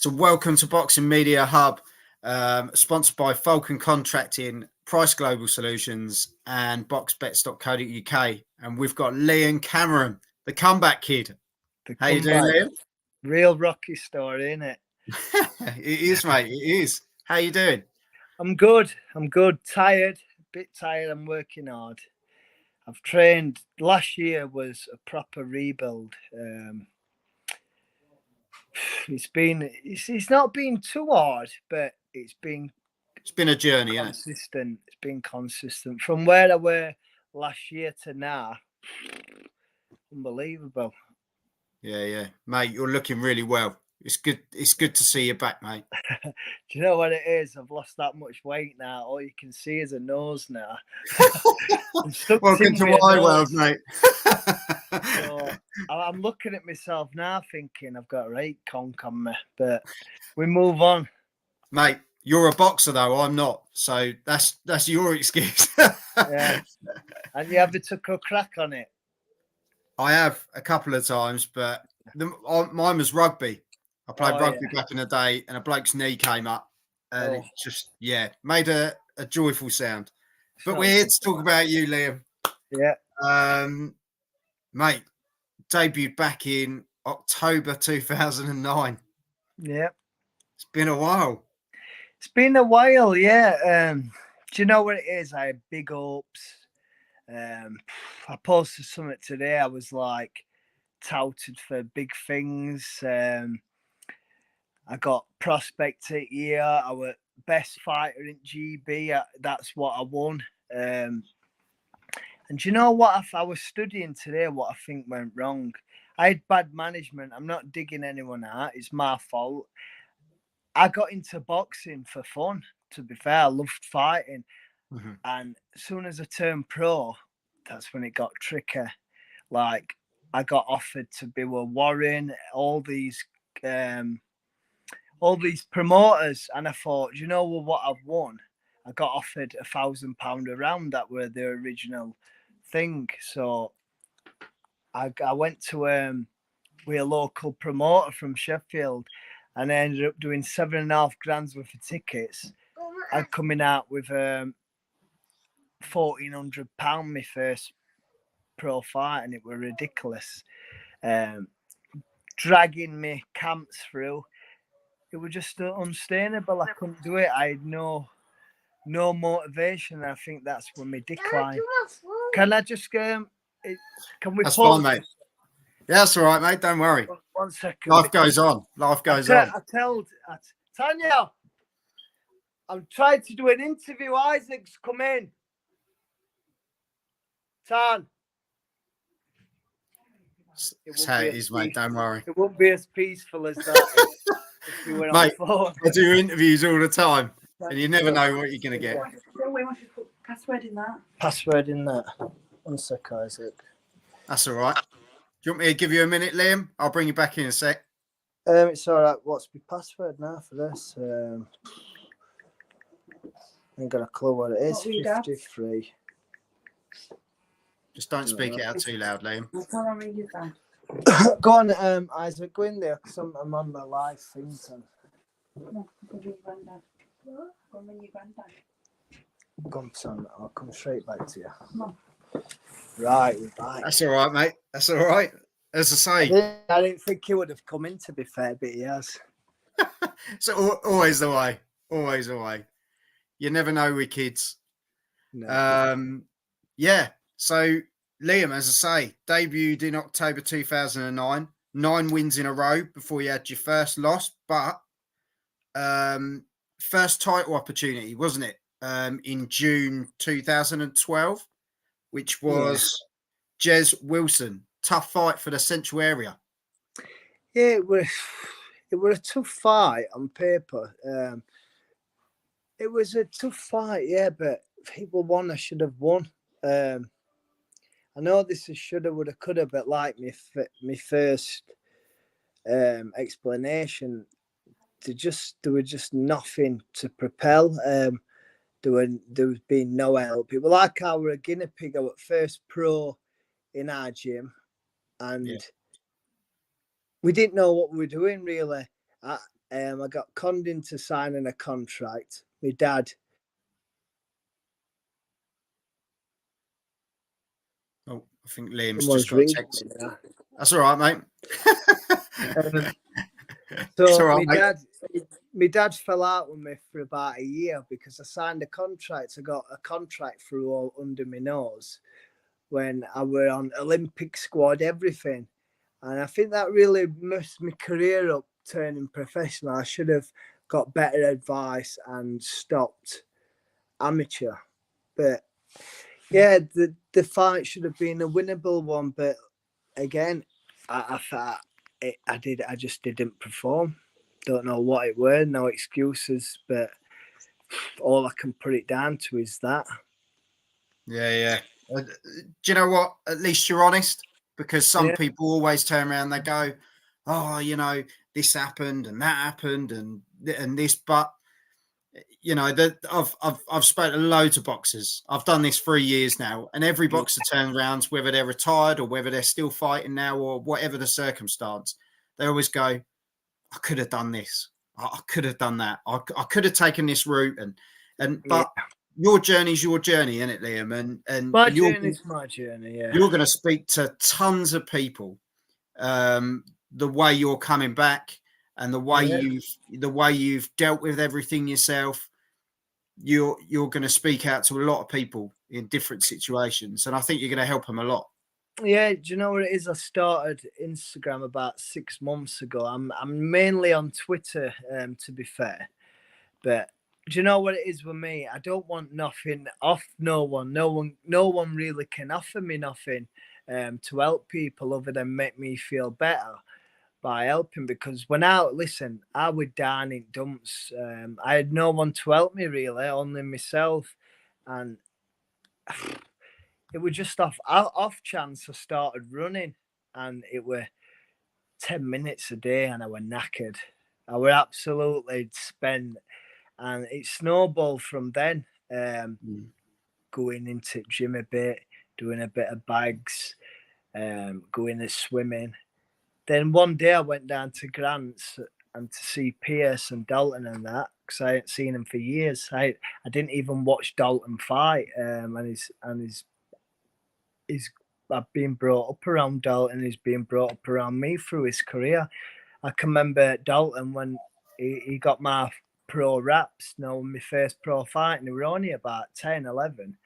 So welcome to Boxing Media Hub, sponsored by Falcon Contracting, Price Global Solutions and boxbets.co.uk. And we've got Liam Cameron, the comeback kid. How you doing, Liam? Real Rocky story, isn't it? It is, mate. It is. How you doing? I'm good. Tired, a bit tired. I'm working hard. I've trained. Last year was a proper rebuild. It's not been too hard, but it's been a journey, consistent. It's been consistent from where I were last year to now. Unbelievable. Yeah, mate. You're looking really well. It's good. It's good to see you back, mate. Do you know what it is? I've lost that much weight now. All you can see is a nose now. Welcome to my world, mate. So I'm looking at myself now thinking I've got a right conk on me, but we move on. Mate, you're a boxer though, I'm not. So that's your excuse. Yeah. And you ever took a crack on it? I have a couple of times, but mine was rugby. I played rugby back in the day, and a bloke's knee came up, and it just made a joyful sound. But we're here to talk about you, Liam. Yeah. Mate, debuted back in October 2009. Yeah. It's been a while. Yeah. Do you know what it is? I had big hopes. I posted something today. I was like touted for big things. I got prospect it year. I was best fighter in GB. That's what I won. And you know what? I was studying today what I think went wrong. I had bad management. I'm not digging anyone out. It's my fault. I got into boxing for fun, to be fair. I loved fighting. Mm-hmm. And as soon as I turned pro, that's when it got tricky. Like, I got offered to be with Warren, all these promoters, and I thought, you know what I've won? I got offered £1,000 a round. That were the original thing. So I went to with a local promoter from Sheffield, and I ended up doing $7.5 grand worth of tickets. I'd coming out with £1,400 my first pro fight, and it were ridiculous. Dragging me camps through. It was just unsustainable. I couldn't do it. I had no motivation. I think that's when we declined. Can I just can we That's pause? fine, mate. Yeah, that's all right, mate. Don't worry. 1 second. Life goes on. Life goes on. I told Tanya, I'm trying to do an interview. Isaac's come in. Tan. That's how it is, mate. Don't worry. It won't be as peaceful as that. Mate, I do interviews all the time, and you never know what you're going to get. We want you to put password in that. Password in that. 1 sec, Isaac. That's all right. Do you want me to give you a minute, Liam? I'll bring you back in a sec. It's all right. What's my password now for this? I ain't got a clue what it is. 53. Just don't speak it out too loud, Liam. I'll tell him you that. Go on, Isaac, go in there because I'm on the live thing. No, go ring Grandad. Go ring your Grandad. Go on, son. I'll come straight back to you. Come on. Right, we're back. That's all right, mate. That's all right. As I say, I didn't think he would have come in, to be fair, but he has. So always the way. Always the way. You never know with kids. No. Yeah. So Liam, as I say, debuted in October 2009, 9 wins in a row before you had your first loss, but first title opportunity, wasn't it? In June 2012, which was Jez Wilson. Tough fight for the Central area. Yeah, it was a tough fight on paper. It was a tough fight, yeah, but people won. I should have won. I know this is shoulda, woulda, coulda, but like my first explanation, there was just nothing to propel. There was been no help. It was like I were a guinea pig. I was first pro in our gym, and we didn't know what we were doing really. I got conned into signing a contract. My dad. Oh, I think Liam's Someone's just got a ringing text. me now. That's all right, mate. So all right, mate. my dad fell out with me for about a year because I signed a contract. I got a contract through all under my nose when I were on Olympic squad, everything. And I think that really messed my career up turning professional. I should have got better advice and stopped amateur. But yeah, the fight should have been a winnable one. But again, I thought I just didn't perform. Don't know what it were, no excuses, but all I can put it down to is that. Yeah. Do you know what? At least you're honest, because some people always turn around, they go, "Oh, you know, this happened and that happened and this," but you know, I've spoken to loads of boxers. I've done this 3 years now, and every boxer turns around, whether they're retired or whether they're still fighting now or whatever the circumstance, they always go, "I could have done this. I could have done that. I could have taken this route." But your journey's your journey, isn't it, Liam? And my journey's my journey. Yeah, you're going to speak to tons of people. The way you're coming back and the way you've dealt with everything yourself, you're going to speak out to a lot of people in different situations, and I think you're going to help them a lot. Yeah, do you know what it is? I started Instagram about 6 months ago. I'm mainly on Twitter, to be fair. But do you know what it is with me? I don't want nothing off no one. No one really can offer me nothing to help people other than make me feel better by helping. Because when I was down in dumps. I had no one to help me really, only myself, and it was just off chance I started running, and it were 10 minutes a day, and I were knackered. I were absolutely spent, and it snowballed from then. Going into gym a bit, doing a bit of bags, going to swimming. Then one day I went down to Grant's and to see Pierce and Dalton and that, because I hadn't seen him for years. I didn't even watch Dalton fight, I've been brought up around Dalton. He's been brought up around me through his career. I can remember Dalton when he got my pro raps, my first pro fight, and he were only about 10, 11.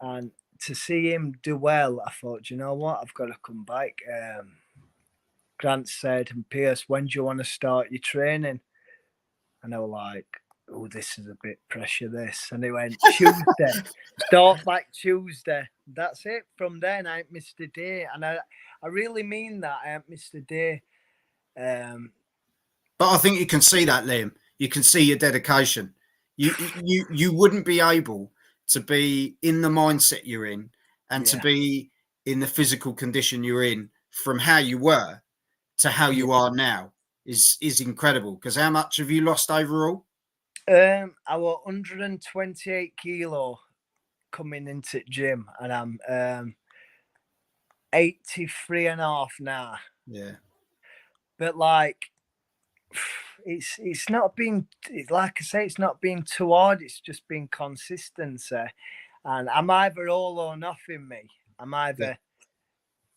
And to see him do well, I thought, you know what, I've got to come back. Grant said, and Pierce, when do you want to start your training? And I was like, oh, this is a bit pressure, this. And he went, Tuesday, start back Tuesday. That's it. From then, I ain't missed a day. And I really mean that. I ain't missed a day. But I think you can see that, Liam. You can see your dedication. You wouldn't be able to be in the mindset you're in and to be in the physical condition you're in from how you were to how you are now is incredible. Because how much have you lost overall? I was 128 kilo coming into the gym, and I'm 83 and a half now. Yeah. But like, it's not been, like I say, it's not been too hard. It's just been consistency. And I'm either all or nothing, me. I'm either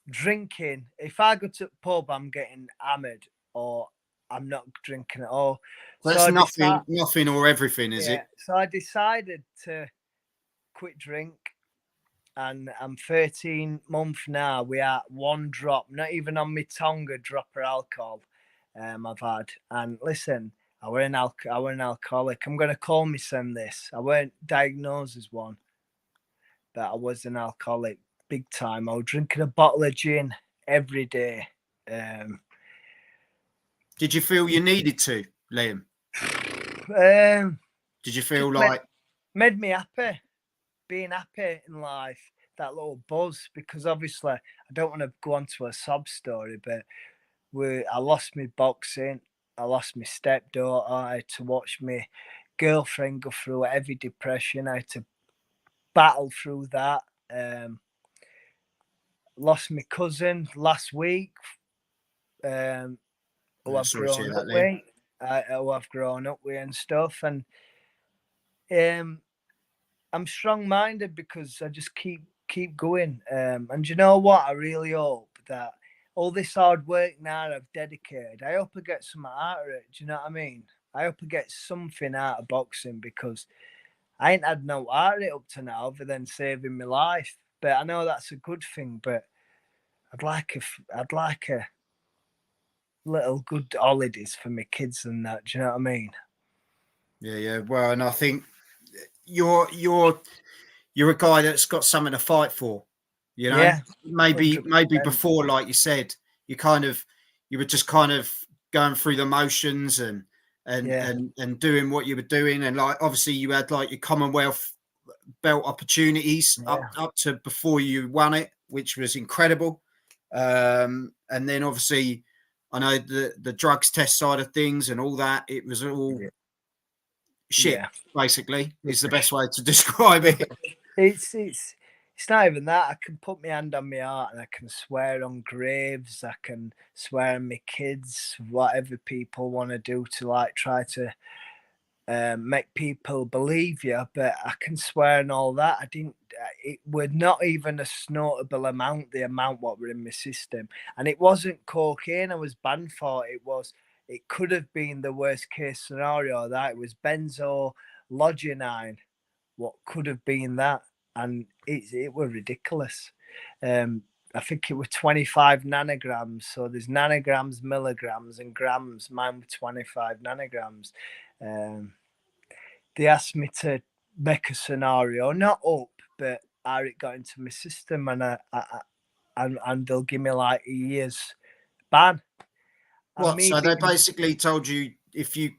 drinking. If I go to the pub, I'm getting hammered, or I'm not drinking at all. That's nothing or everything, is it? So I decided to quit drink, and I'm 13 months now. We are one drop, not even on my tongue, a drop of alcohol. I've had, and listen, I were an alcoholic. I'm gonna call myself this. I weren't diagnosed as one, but I was an alcoholic big time. I was drinking a bottle of gin every day. Did you feel you needed to, Liam? Did you feel like made me happy, being happy in life, that little buzz? Because obviously, I don't want to go on to a sob story, but I lost my boxing, I lost my stepdaughter, I had to watch my girlfriend go through heavy depression, I had to battle through that. Lost my cousin last week, who I've grown up with, who I've grown up with and stuff. And I'm strong-minded because I just keep going. And you know what? I really hope that all this hard work now I've dedicated, I hope I get some out of it. Do you know what I mean? I hope I get something out of boxing because I ain't had no out of it up to now other than saving my life. But I know that's a good thing. But I'd like a little good holidays for my kids and that. Do you know what I mean? Yeah. Well, and I think you're a guy that's got something to fight for. You know, Yeah, maybe 100%. before, like you said, you were just kind of going through the motions and Yeah. doing what you were doing, and like obviously you had like your Commonwealth belt opportunities Yeah. up to before you won it, which was incredible. And then obviously, I know the drugs test side of things and all that. It was all shit. Yeah. Basically, is the best way to describe it. It's not even that. I can put my hand on my heart and I can swear on graves. I can swear on my kids. Whatever people want to do to like try to make people believe you, but I can swear and all that. I didn't. It was not even a notable amount. The amount what were in my system, and it wasn't cocaine. I was banned for. It was. It could have been the worst case scenario. That it was benzo, loginine. What could have been that, and it were ridiculous. I think it were 25 nanograms. So there's nanograms, milligrams, and grams. Mine were 25 nanograms. They asked me to make a scenario, not up, but how it got into my system, and they'll give me like a year's ban. And What? me So they being, basically told you if you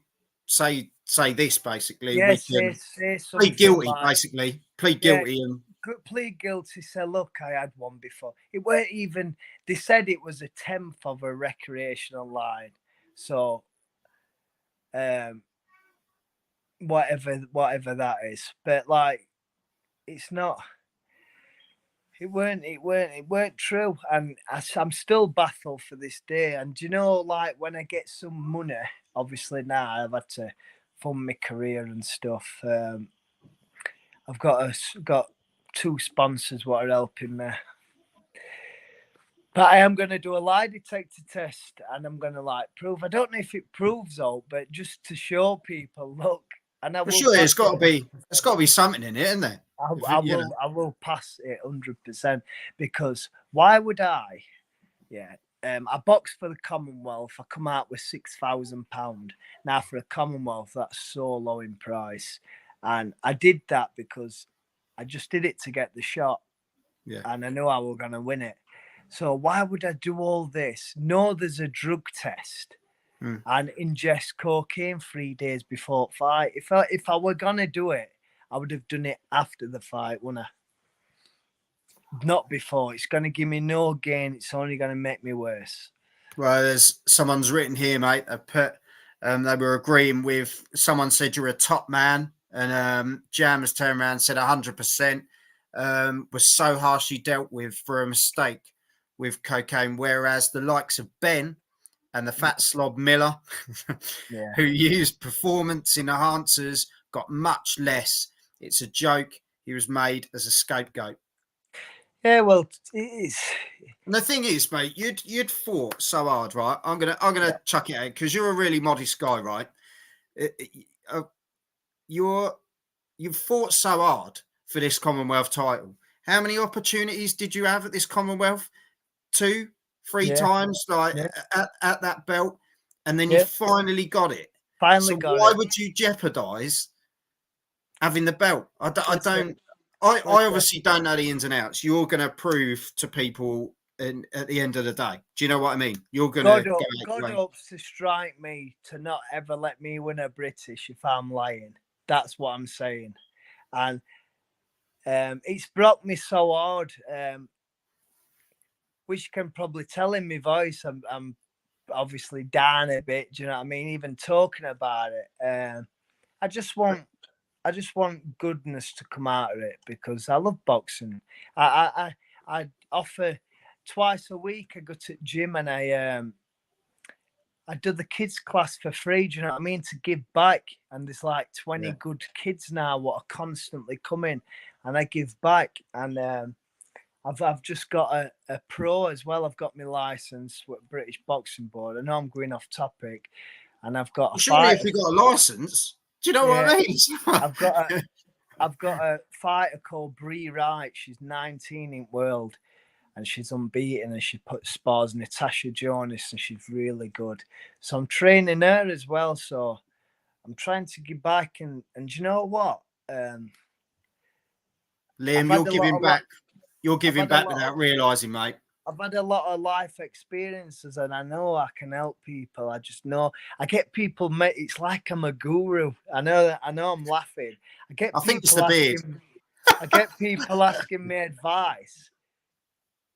say this, basically, we yes, can say plead something guilty. like, Basically, plead yeah, guilty and plead guilty. Say, look, I had one before. It weren't even. They said it was a tenth of a recreational line. So, whatever that is, but like, it's not. It weren't true, and I'm still baffled for this day. And you know, like when I get some money, obviously now I've had to fund my career and stuff. I've got two sponsors what are helping me, but I am going to do a lie detector test, and I'm going to like prove. I don't know if it proves all, but just to show people, look, and I for will sure, pass it. there's got to be something in it, isn't there? I You know, will pass it 100% because why would I? Yeah. I boxed for the Commonwealth. I come out with £6,000. Now for a Commonwealth, that's so low in price, and I did that because I just did it to get the shot, yeah. and I knew I was gonna win it. So why would I do all this? No, there's a drug test. And ingest cocaine 3 days before fight. If I were gonna do it, I would have done it after the fight, wouldn't I? Not before. It's going to give me no gain. It's only going to make me worse. Well, there's someone's written here, mate. I put they were agreeing with someone said you're a top man, and Jam has turned around and said 100% was so harshly dealt with for a mistake with cocaine, whereas the likes of Ben and the fat slob Miller, Yeah. who used performance enhancers, got much less. It's a joke. He was made as a scapegoat. Yeah, well, it is. And the thing is, mate, you'd fought so hard, right? I'm gonna chuck it out because you're a really modest guy, right? You've fought so hard for this Commonwealth title. How many opportunities did you have at this Commonwealth? 2, 3 times, like at that belt, and then you finally got it. Finally so got why it. would you jeopardize having the belt? I obviously don't know the ins and outs. You're going to prove to people at the end of the day. Do you know what I mean? You're going to God hopes to strike me to not ever let me win a British if I'm lying. That's what I'm saying. And it's broke me so hard. Which you can probably tell in my voice. I'm obviously down a bit. Do you know what I mean? Even talking about it. I just want goodness to come out of it because I love boxing. I offer twice a week. I go to the gym and I do the kids class for free. Do you know what I mean? To give back, and there's like 20 Yeah. good kids now what are constantly coming, and I give back. And I've just got a pro as well. I've got my license with British Boxing Board. I know I'm going off topic, and I've got a Surely, fight. if you got a license, do you know what I mean? I've got a fighter called Bree Wright. She's 19 in world, and she's unbeaten. And she spars Natasha Jonas, and she's really good. So I'm training her as well. So I'm trying to give back. And do you know what? Liam, you're giving back. You're giving back without realising, mate. I've had a lot of life experiences, and I know I can help people. I just know I get people. It's like I'm a guru. I know I'm laughing. I think it's the beard. I get people asking me advice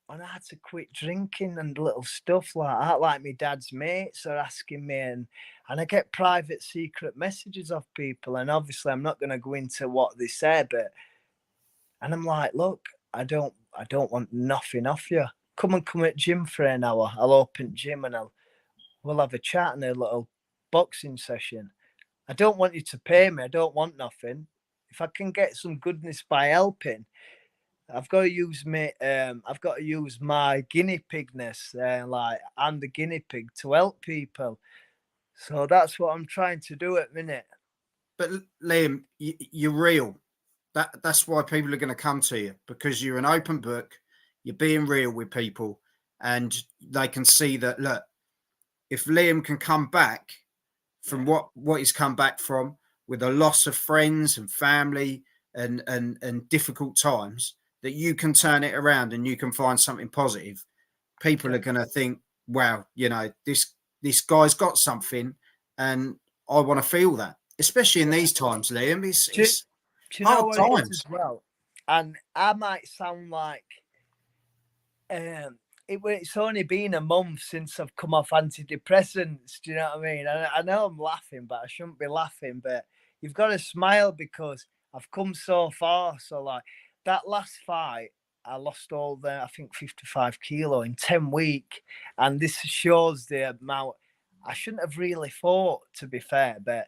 on how to quit drinking and little stuff like that. Like my dad's mates are asking me, and I get private secret messages of people. And obviously, I'm not going to go into what they say, but and I'm like, look, I don't want nothing off you. Come at gym for an hour. I'll open gym and we'll have a chat and a little boxing session. I don't want you to pay me. I don't want nothing. If I can get some goodness by helping, I've got to use my guinea pigness, like I'm the guinea pig to help people. So that's what I'm trying to do at the minute. But Liam, you're real. That's why people are going to come to you, because you're an open book. You're being real with people, and they can see that. Look, if Liam can come back from what he's come back from, with a loss of friends and family and difficult times, that you can turn it around and you can find something positive. People are going to think, wow, this guy's got something, and I want to feel that, especially in these times, Liam. It's do you know what it is as well? And I might sound like it's only been a month since I've come off antidepressants. Do you know what I mean? I know I'm laughing, but I shouldn't be laughing. But you've got to smile because I've come so far. So like that last fight, I lost I think 55 kilo in 10 weeks. And this shows the amount. I shouldn't have really fought, to be fair, but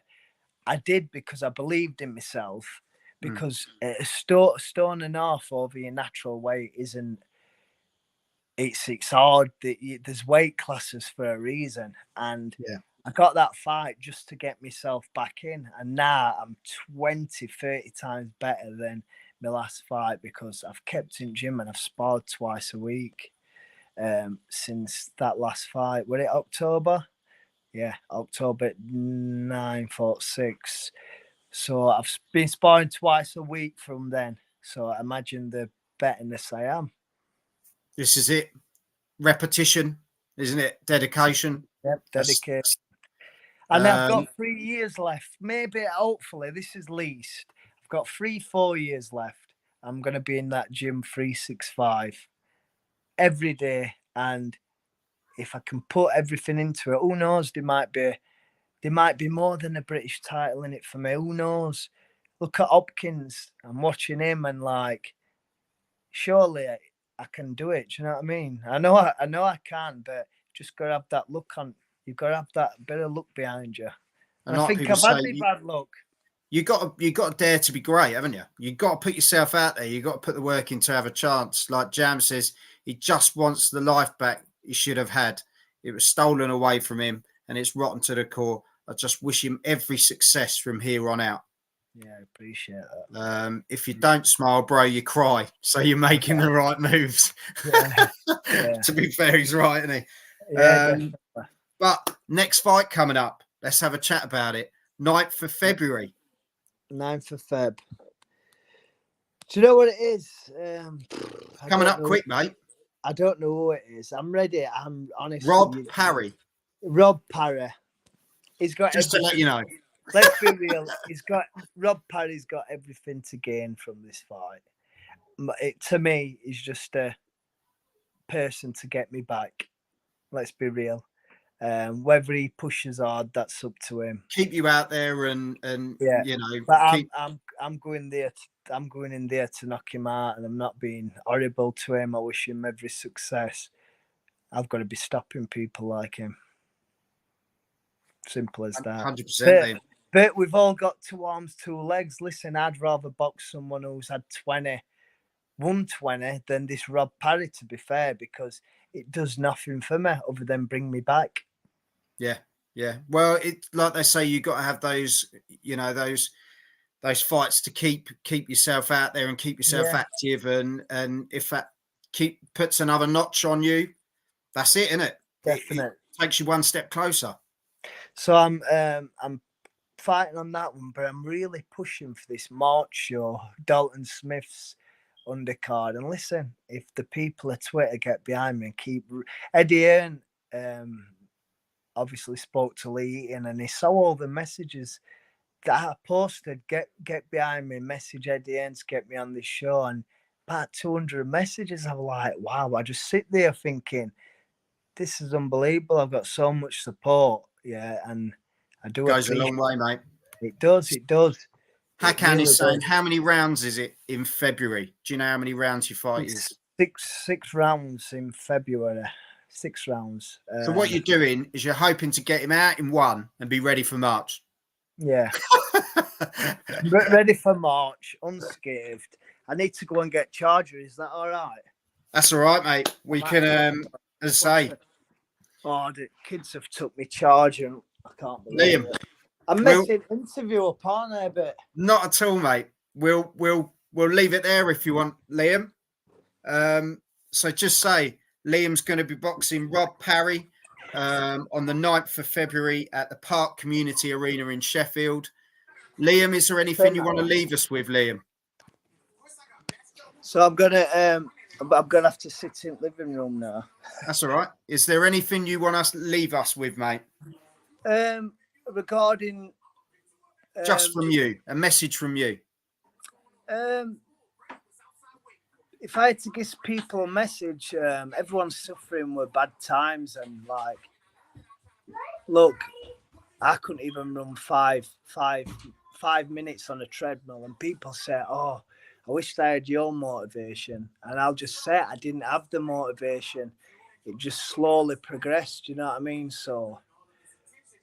I did because I believed in myself. Because a stone and a half over your natural weight isn't. It's hard. There's weight classes for a reason, and I got that fight just to get myself back in, and now I'm 20-30 times better than my last fight because I've kept in gym and I've sparred twice a week since that last fight. Was it October? Yeah, October 9/6. So I've been sparring twice a week from then. So imagine the betterness I am. This is it. Repetition, isn't it? Dedication. Yep, dedication. And I've got 3 years left. Maybe, hopefully, this is least. I've got 3-4 years left. I'm going to be in that gym 365 every day. And if I can put everything into it, who knows? There might be more than a British title in it for me. Who knows? Look at Hopkins. I'm watching him and like, surely I can do it. Do you know what I mean? I know I can, but just got to have that look on. You've got to have that bit of luck behind you. And I think I've had bad luck. You got to dare to be great, haven't you? You got to put yourself out there. You got to put the work in to have a chance. Like Jam says, he just wants the life back he should have had. It was stolen away from him, and it's rotten to the core. I just wish him every success from here on out. Yeah, I appreciate that. If you don't smile, bro, you cry. So you're making the right moves. Yeah. To be fair, he's right, isn't he? Yeah, but next fight coming up. Let's have a chat about it. 9th of February. 9th of Feb. Do you know what it is? Coming up quick, mate. I don't know who it is. I'm ready. I'm honest. Rob Parry. Rob Parry. He's got just to let you know. Let's be real. Rob Parry's got everything to gain from this fight. To me, he's just a person to get me back. Let's be real. Whether he pushes hard, that's up to him. Keep you out there and yeah. You know. But I'm going there. I'm going in there to knock him out, and I'm not being horrible to him. I wish him every success. I've got to be stopping people like him. Simple as that. 100%. But we've all got 2 arms, 2 legs. Listen, I'd rather box someone who's had 120 than this Rob Parry, to be fair, because it does nothing for me other than bring me back. Yeah. Well, it like they say, you got to have those, those fights to keep yourself out there and keep yourself active, and if that puts another notch on you, that's it, isn't it? Definitely. It takes you one step closer. So I'm fighting on that one, but I'm really pushing for this March show, Dalton Smith's undercard. And listen, if the people at Twitter get behind me and keep Eddie Hearn, obviously spoke to Lee Eaton, and he saw all the messages that I posted. Get behind me, message Eddie Hearn to get me on this show, and about 200 messages. I'm like, wow. I just sit there thinking, this is unbelievable. I've got so much support, and I do. Goes a long way, mate. It does. Hakan is saying, how many rounds is it in February? Do you know how many rounds your fight is? Six rounds in February. 6 rounds. So what you're doing is you're hoping to get him out in 1 and be ready for March. Yeah. Ready for March, unscathed. I need to go and get charger. Is that all right? That's all right, mate. We can, as I say. Oh, the kids have took me charger. I can't believe Liam, it. I'm missing interview up on there, but not at all, mate. We'll leave it there if you want, Liam. So just say Liam's going to be boxing Rob Parry on the 9th of February at the Park Community Arena in Sheffield. Liam, is there anything you want to leave us with, Liam? So I'm gonna have to sit in the living room now. That's all right. Is there anything you want us to leave us with, mate? Regarding just from you, a message from you. If I had to give people a message, everyone's suffering with bad times, and like, look, I couldn't even run five minutes on a treadmill, and people say, "Oh, I wish I had your motivation," and I'll just say I didn't have the motivation. It just slowly progressed. You know what I mean? So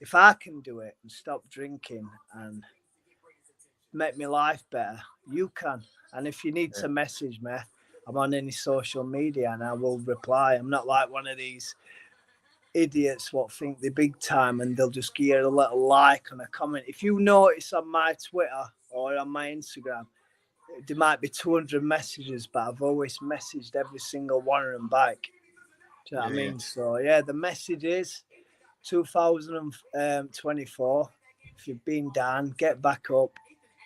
if I can do it and stop drinking and make my life better, you can. And if you need to message me, I'm on any social media and I will reply. I'm not like one of these idiots what think they're big time and they'll just give you a little like and a comment. If you notice on my Twitter or on my Instagram, there might be 200 messages, but I've always messaged every single one of them back. Do you know what I mean? So, yeah, the message is 2024. If you've been down, get back up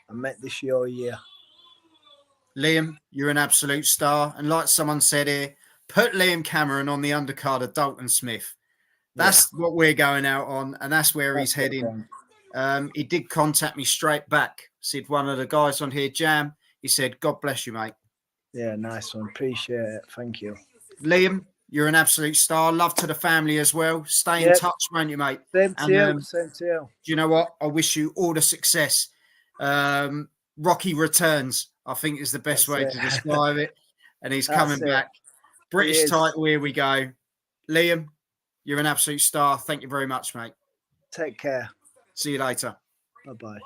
and make this your year. Liam, you're an absolute star. And like someone said here, put Liam Cameron on the undercard of Dalton Smith. That's what we're going out on, and that's where he's heading. He did contact me straight back. Said one of the guys on here, Jam, he said, God bless you, mate. Yeah, nice one. Appreciate it. Thank you. Liam, you're an absolute star. Love to the family as well. Stay in touch, won't you, mate? Same to you. Same to you. Do you know what? I wish you all the success. Rocky returns, I think, is the best way to describe it. And he's coming back. British title, here we go. Liam, you're an absolute star. Thank you very much, mate. Take care. See you later. Bye-bye.